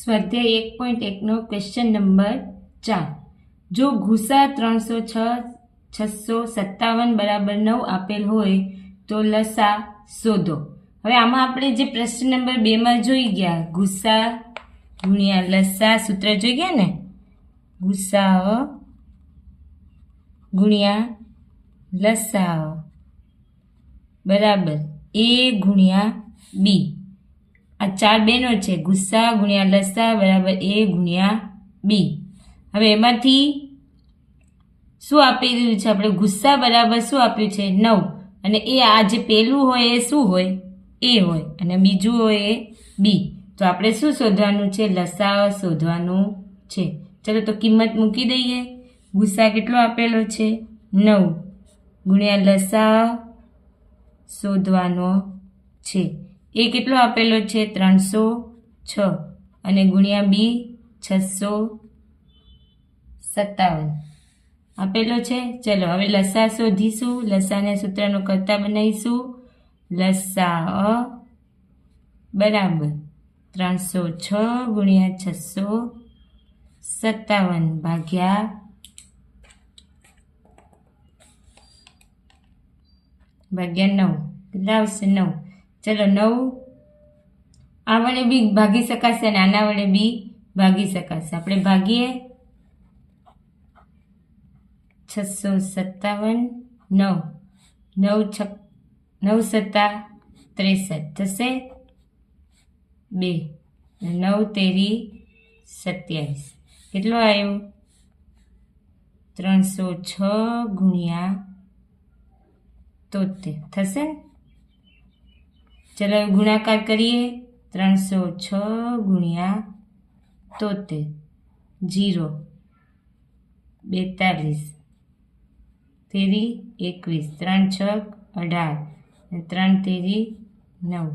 સ્વાધ્યાય 1.1નો question number 4. જો ગુસા 657 બરાબર 9 આપેલ હોય તો લસા શોધો. હવે આમાં આપણે જે પ્રશ્ન નંબર 2માં જોઈ ગયા ગુસા ગુણ્યા લસા સૂત્ર જોઈ ગયા ને, ગુસા ગુણ્યા લસા બરાબર એ ગુણ્યા બી. આ 4 બેનો છે, ગુસા ગુણ્યા લસા બરાબર એ ગુણ્યા બી. હવે એમાંથી શું આપી દીધું છે આપણે? ગુસ્સા બરાબર શું આપ્યું છે? 9. અને એ આ જે પહેલું હોય એ શું હોય? એ હોય. અને બીજું હોય એ બી. તો આપણે શું શોધવાનું છે? લસા શોધવાનું છે. ચલો તો કિંમત મૂકી દઈએ. ગુસ્સા કેટલો આપેલો છે? 9 ગુણ્યા લસા શોધવાનો છે. એ કેટલો આપેલો છે? 306 અને ગુણ્યા બી 657 આપેલો છે. ચલો હવે લસા શોધીશું. લસાને સૂત્રનો કરતા બનાવીશું. લસા બરાબર 306 ગુણ્યા 657 ભાગ્યા 9. કેટલા આવશે? 9. ચલો 9 આ વડે બી ભાગી શકાશે અને આના વડે બી ભાગી શકાશે. આપણે ભાગીએ 657 9 7 63 થશે 2 9 તેરી 27. કેટલો આવ્યો? 306 ગુણ્યા 73 થશે ને. ચલો ગુણાકાર કરીએ. 306 ગુણ્યા 73 0 42 તેરી 21 3 6 18 3 તેરી 9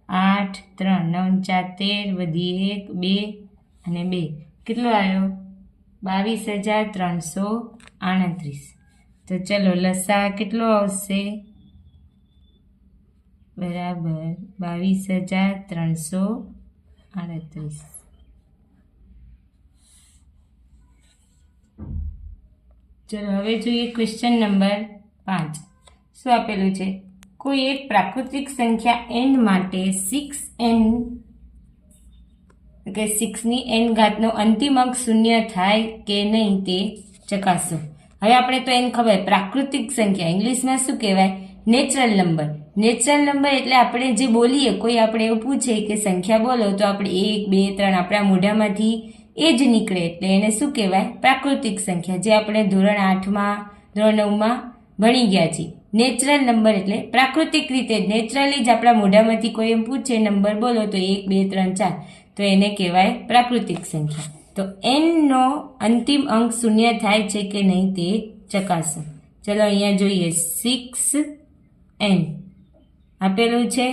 8 3 9 4 13 વધી 1 2 અને 2 કેટલો આવ્યો? 22,338. તો ચલો લસા કેટલો આવશે? બરાબર 22,338. ચલો હવે જોઈએ ક્વેશ્ચન નંબર 5. શું આપેલું છે? કોઈ એક પ્રાકૃતિક સંખ્યા n માટે 6n કે 6ની n ઘાતનો અંતિમ અંક 0 થાય કે નહીં તે ચકાસો. હવે આપણે તો એને ખબર પ્રાકૃતિક સંખ્યા ઇંગ્લિશમાં શું કહેવાય? Natural number. નેચરલ નંબર એટલે આપણે જે બોલીએ, કોઈ આપણે એવું પૂછે કે સંખ્યા બોલો તો આપણે 1 2 3 આપણા મોઢામાંથી એ જ નીકળે એટલે એને શું કહેવાય? પ્રાકૃતિક સંખ્યા. જે આપણે ધોરણ 8માં ધોરણ 9માં ભણી ગયા છીએ. નેચરલ નંબર એટલે પ્રાકૃતિક રીતે નેચરલી જ આપણા મોઢામાંથી કોઈ એમ પૂછે નંબર બોલો તો 1 2 3 4 તો એને કહેવાય પ્રાકૃતિક સંખ્યા. તો nનો અંતિમ અંક 0 થાય છે કે નહીં તે ચકાસો. ચલો અહીંયા જોઈએ 6n આપેલું છે,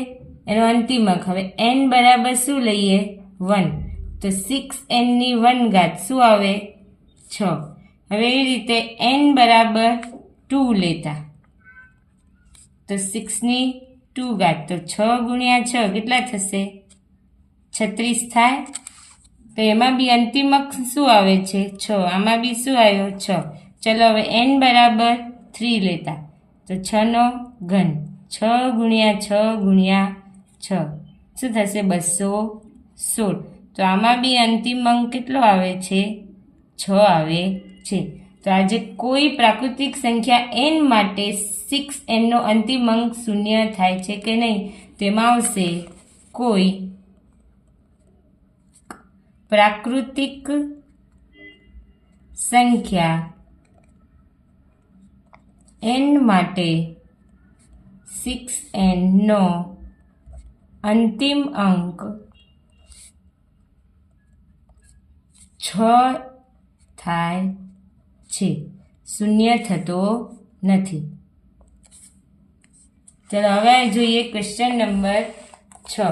એનો અંતિમ અંક. હવે n બરાબર શું લઈએ? 1. તો 6nની 1 ઘાત શું આવે? 6. હવે એવી રીતે n બરાબર 2 લેતા તો 6ની 2 ઘાત તો 6 ગુણ્યા 6 કેટલા થશે? 36 થાય. તો એમાં બી અંતિમ અંક શું આવે છે? 6. આમાં બી શું આવ્યો? 6. ચલો હવે n બરાબર 3 લેતા તો 6નો ઘન 6 ગુણ્યા 6 ગુણ્યા 6 શું થશે? 216. તો આમાં બી અંતિમ અંક કેટલો આવે છે? 6 આવે છે. તો આજે કોઈ પ્રાકૃતિક સંખ્યા n માટે 6nનો અંતિમ અંક 0 થાય છે કે નહીં તેમાં આવશે કોઈ પ્રાકૃતિક સંખ્યા n માટે 6nનો અંતિમ અંક 6 થાય છે, 0 થતો નથી. ચલો હવે જોઈએ ક્વેશ્ચન નંબર 6.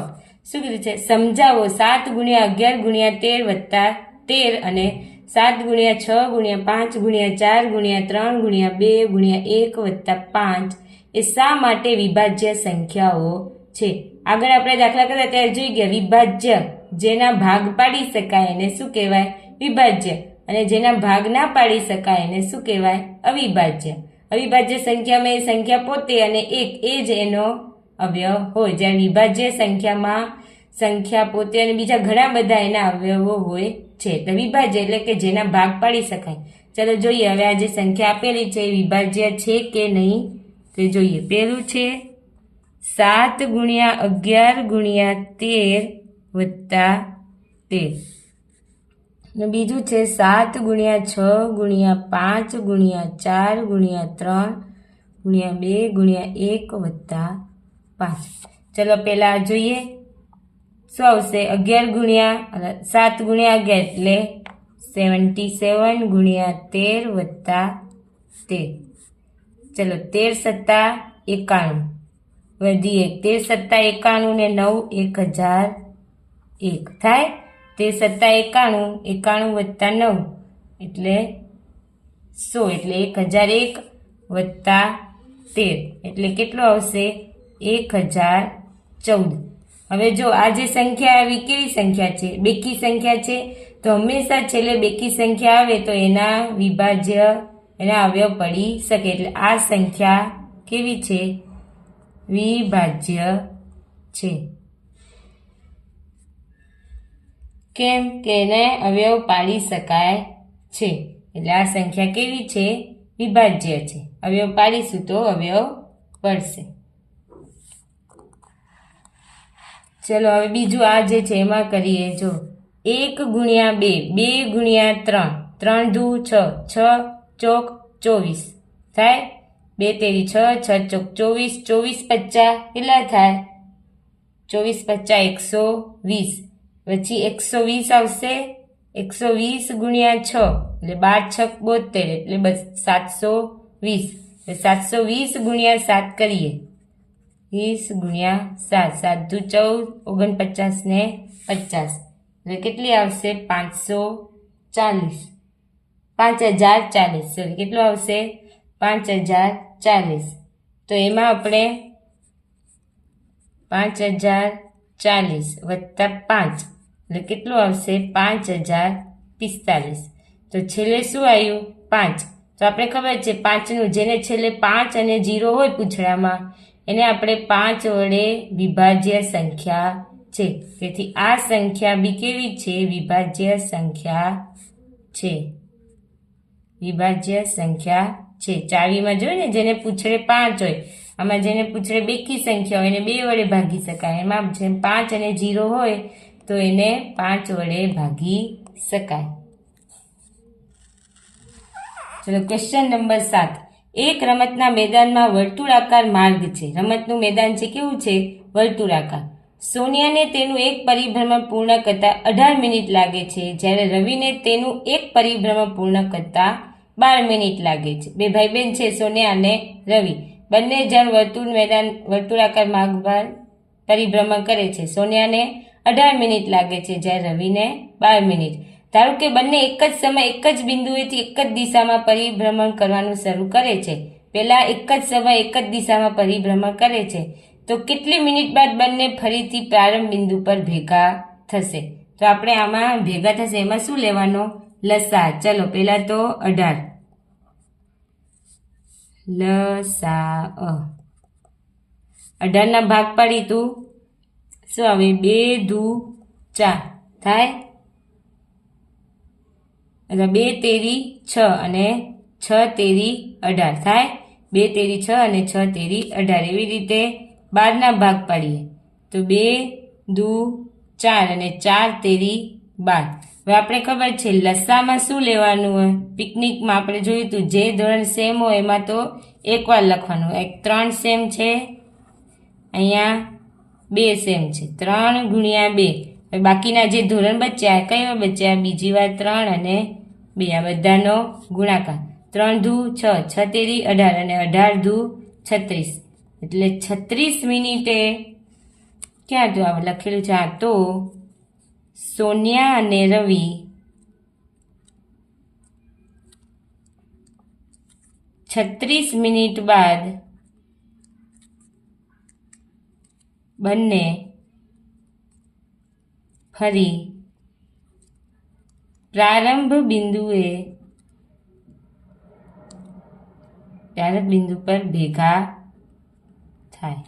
શું કીધું છે? સમજાવો 7 ગુણ્યા 11 ગુણ્યા 13 વત્તા 13 અને 7 ગુણ્યા 6 ગુણ્યા 5 ગુણ્યા 4 ગુણ્યા 3 ગુણ્યા 2 ગુણ્યા 1 વત્તા 5 એ શા માટે વિભાજ્ય સંખ્યાઓ છે? આગળ આપણે દાખલા કર્યા ત્યારે જોઈ ગયા વિભાજ્ય જેના ભાગ પાડી શકાય એને શું કહેવાય? વિભાજ્ય. અને જેના ભાગ ના પાડી શકાય એને શું કહેવાય? અવિભાજ્ય. અવિભાજ્ય સંખ્યામાં એ સંખ્યા પોતે અને એક એ જ એનો અવયવ હોય, જ્યારે વિભાજ્ય સંખ્યામાં સંખ્યા પોતે અને બીજા ઘણા બધા એના અવયવો હોય છે. તો વિભાજ્ય એટલે કે જેના ભાગ પાડી શકાય. ચાલો જોઈએ હવે આ જે સંખ્યા આપેલી છે એ વિભાજ્ય છે કે નહીં તે જોઈએ. પહેલું છે 7 × 11 × 13 + 13. અને બીજું છે 7 × 6 × 5 × 4 × 3 × 2 × 1 + 5. ચલો પહેલા જોઈએ શું આવશે? 7 × 11 એટલે 77 × 13 + 13. ચલો 13 × 7 = 91 વધી 1 13 × 7 = 91 ને 9 1001 થાય. 13 × 7 = 91 + 9 એટલે 100 એટલે 1001 + 13 એટલે કેટલું આવશે? 1014. હવે જો આ જે સંખ્યા આવી કેવી સંખ્યા છે? બેકી સંખ્યા છે. તો હંમેશા છેલ્લે બેકી સંખ્યા આવે તો એના વિભાજ્ય એના અવયવ પડી શકે. એટલે આ સંખ્યા કેવી છે? વિભાજ્ય છે. કેમ કે એને અવયવ પાડી શકાય છે. એટલે આ સંખ્યા કેવી છે? વિભાજ્ય છે. અવયવ પાડીશું તો અવયવ પડશે. ચલો હવે બીજું આ જે છે એમાં કરીએ. જો 1 × 2 2 × 3 3 દુ 6 6 ચોક 24 થાય. 2 તેરી 6 6 ચોક 24 24 50 કેટલા થાય? 24 50 120. પછી 120 આવશે. 120 × 6 એટલે 12 6 72 એટલે બસ 720. 720 × 7 કરીએ. 20 × 7 7 દુ 14 49 ને 50 એટલે કેટલી આવશે? 540 5040. સોરી કેટલું આવશે? 5040. તો એમાં આપણે 5040 + 5 એટલે કેટલું આવશે? 5045. તો છેલ્લે શું આવ્યું? 5. તો આપણે ખબર છે 5નું જેને છેલ્લે 5 અને 0 હોય પૂંછડામાં એને આપણે 5 વડે વિભાજ્ય સંખ્યા છે. તેથી આ સંખ્યા બી કેવી છે? વિભાજ્ય સંખ્યા છે. વિભાજ્ય સંખ્યા છે. ચાવીમાં જોઈએ ને જેને પૂંછડે 5 હોય, આમાં જેને પૂંછડે બેકી સંખ્યા હોય એને 2 વડે ભાગી શકાય. એમાં જેમ 5 અને 0 હોય તો એને 5 વડે ભાગી શકાય. ચલો ક્વેશ્ચન નંબર 7. એક રમતના મેદાનમાં વર્તુળાકાર માર્ગ છે. રમતનું મેદાન છે કેવું છે? વર્તુળાકાર. સોનિયાને તેનું એક પરિભ્રમણ પૂર્ણ કરતા 18 મિનિટ લાગે છે, જ્યારે રવિને તેનું એક પરિભ્રમણ પૂર્ણ કરતા 12 મિનિટ લાગે છે. બે ભાઈ બહેન છે સોનિયા અને રવિ. બંને જણ વર્તુળાકાર માર્ગ પર પરિભ્રમણ કરે છે. સોનિયાને 18 મિનિટ લાગે છે, જ્યારે રવિને 12 મિનિટ. ધારો કે બંને એક જ સમય એક જ બિંદુએથી એક જ દિશામાં પરિભ્રમણ કરવાનું શરૂ કરે છે. પહેલા એક જ સમય એક જ દિશામાં પરિભ્રમણ કરે છે, તો કેટલી મિનિટ બાદ બંને ફરીથી પ્રારંભ બિંદુ પર ભેગા થશે? તો આપણે આમાં ભેગા થશે એમાં શું લેવાનો? લસા. ચલો પહેલા તો 18 લસા 18 ના ભાગ પાડી તું શું આવે? 2 દુ 4 થાય. એટલે 2 તેરી 6 અને 6 તેરી 18 થાય. 2 તેરી 6 અને 6 તેરી 18. એવી રીતે 12 ના ભાગ પાડીએ તો 2 દુ 4 અને 4 તેરી 12. હવે આપણે ખબર છે લસામાં શું લેવાનું હોય? પિકનિકમાં આપણે જોયું હતું જે ધોરણ સેમ હોય એમાં તો એકવાર લખવાનું. એક 3 સેમ છે, અહીંયા 2 સેમ છે. 3 × 2. બાકીના જે ધોરણ બચ્યા કયા બચ્યા? બીજી વાર 3 અને 2. આ બધાનો ગુણાકાર. 3 દુ 6 6 તેરી 18 અને 18 દુ 36 એટલે 36 મિનિટે ક્યાં તો આ લખેલું છે? આ તો સોનિયા અને રવિ $36 મિનિટ બાદ બંને ફરી પ્રારંભ બિંદુ પર ભેગા થાય.